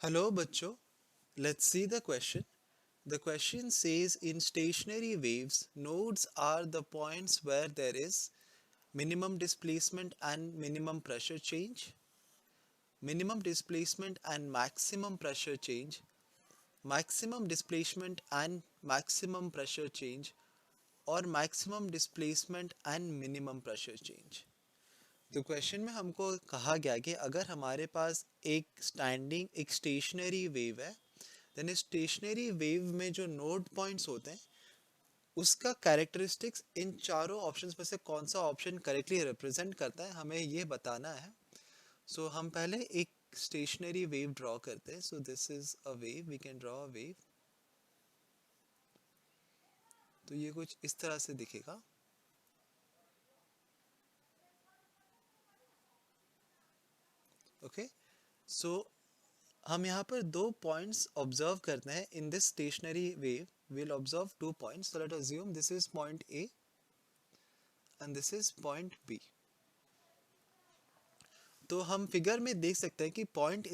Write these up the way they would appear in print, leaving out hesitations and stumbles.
Hello, bachcho. Let's see the question. The question says in stationary waves, nodes are the points where there is minimum displacement and minimum pressure change, minimum displacement and maximum pressure change, maximum displacement and maximum pressure change, or maximum displacement and minimum pressure change. तो question में हमको कहा गया कि अगर हमारे पास एक stationery wave है, देन स्टेशनरी वेव में जो नोड पॉइंट्स होते हैं उसका कैरेक्टरिस्टिक्स इन चारों ऑप्शंस में से कौन सा ऑप्शन करेक्टली रिप्रेजेंट करता है हमें ये बताना है. सो हम पहले एक स्टेशनरी वेव ड्रॉ करते हैं. So this is a wave, we can draw a wave. तो ये कुछ इस तरह से दिखेगा. ओके, सो हम यहाँ पर दो पॉइंट्स ऑब्जर्व करते हैं in this stationary wave. we'll observe 2 points, so let's assume this is point A and this is point B. तो हम फिगर में देख सकते हैं कि point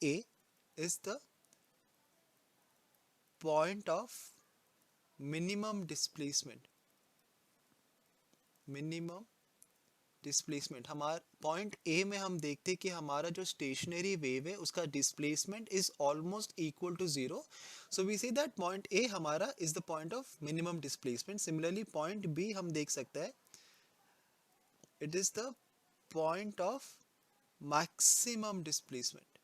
A is the point of minimum displacement. हमारा पॉइंट ए में हम देखते हैं कि हमारा जो स्टेशनरी वेव है उसका displacement is almost equal to zero. So we see that point A हमारा is the point of minimum displacement. Similarly point B हम देख सकते हैं, it is the point of maximum displacement.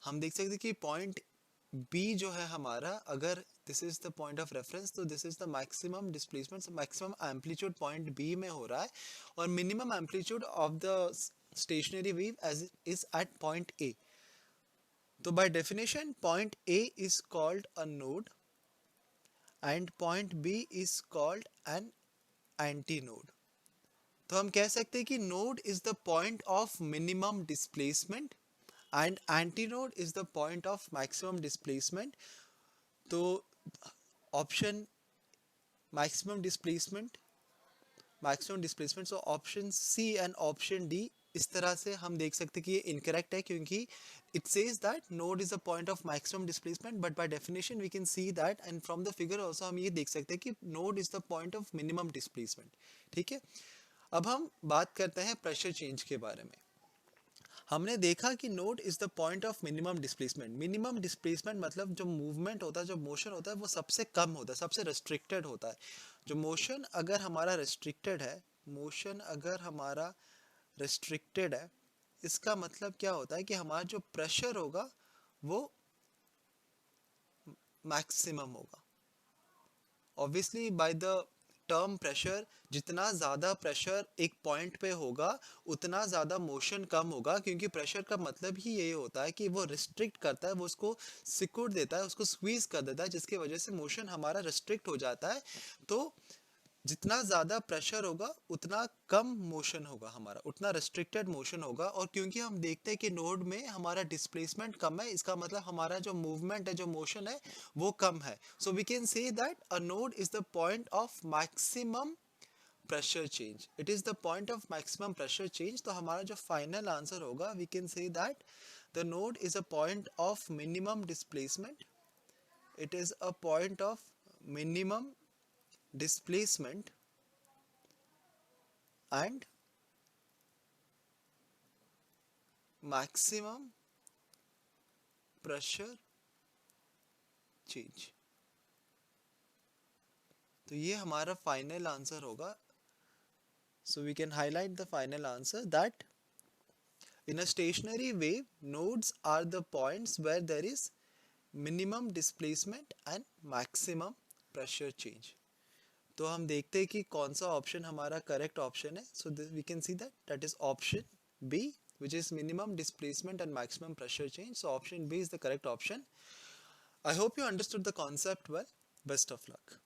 हम देख सकते हैं कि पॉइंट बी जो है हमारा, अगर this is the point of reference, तो this is the maximum displacement. Maximum amplitude point B में हो रहा है और minimum amplitude of the stationary wave edge is at point A. तो by definition point A is called a node and point B is called an antinode. तो हम कह सकते हैं कि node is the point of minimum displacement and antinode is the point of maximum displacement. तो option maximum displacement so option C and option D इस तरह से हम देख सकते हैं कि ये इनकरेक्ट है, क्योंकि it says that node is the point of maximum displacement, but by definition we can see that, and from the figure also हम ये देख सकते हैं कि node is the point of minimum displacement. ठीक है, अब हम बात करते हैं प्रेशर चेंज के बारे में. हमने देखा कि node is the point of minimum displacement. Minimum displacement मतलब जो मूवमेंट होता है, जो मोशन होता है, वो सबसे कम होता है, सबसे रेस्ट्रिक्टेड होता है. जो मोशन अगर हमारा रेस्ट्रिक्टेड है, इसका मतलब क्या होता है कि हमारा जो प्रेशर होगा वो मैक्सिमम होगा. Obviously by the term pressure, जितना ज़्यादा प्रेशर एक पॉइंट पे होगा उतना ज़्यादा मोशन कम होगा, क्योंकि प्रेशर का मतलब ही यही होता है कि वो रिस्ट्रिक्ट करता है, वो उसको सिकुड़ देता है, उसको स्क्वीज कर देता है, जिसकी वजह से मोशन हमारा रिस्ट्रिक्ट हो जाता है. तो जितना ज़्यादा प्रेशर होगा उतना कम मोशन होगा हमारा, उतना रेस्ट्रिक्टेड मोशन होगा. और क्योंकि हम देखते हैं कि नोड में हमारा डिस्प्लेसमेंट कम है, इसका मतलब हमारा जो मूवमेंट है, जो मोशन है, वो कम है. So we can say that a node is the point of maximum pressure change. It is the point of maximum pressure change. तो हमारा जो फाइनल आंसर होगा, we can say that the node is a point of minimum displacement. It is a point of minimum displacement and maximum pressure change. तो ये हमारा final answer होगा. So we can highlight the final answer that in a stationary wave, nodes are the points where there is minimum displacement and maximum pressure change. तो हम देखते हैं कि कौन सा ऑप्शन हमारा करेक्ट ऑप्शन है. So we can see that is option B, which is minimum displacement and maximum pressure change. So option B is the correct option. I hope you understood the concept well. Best of luck.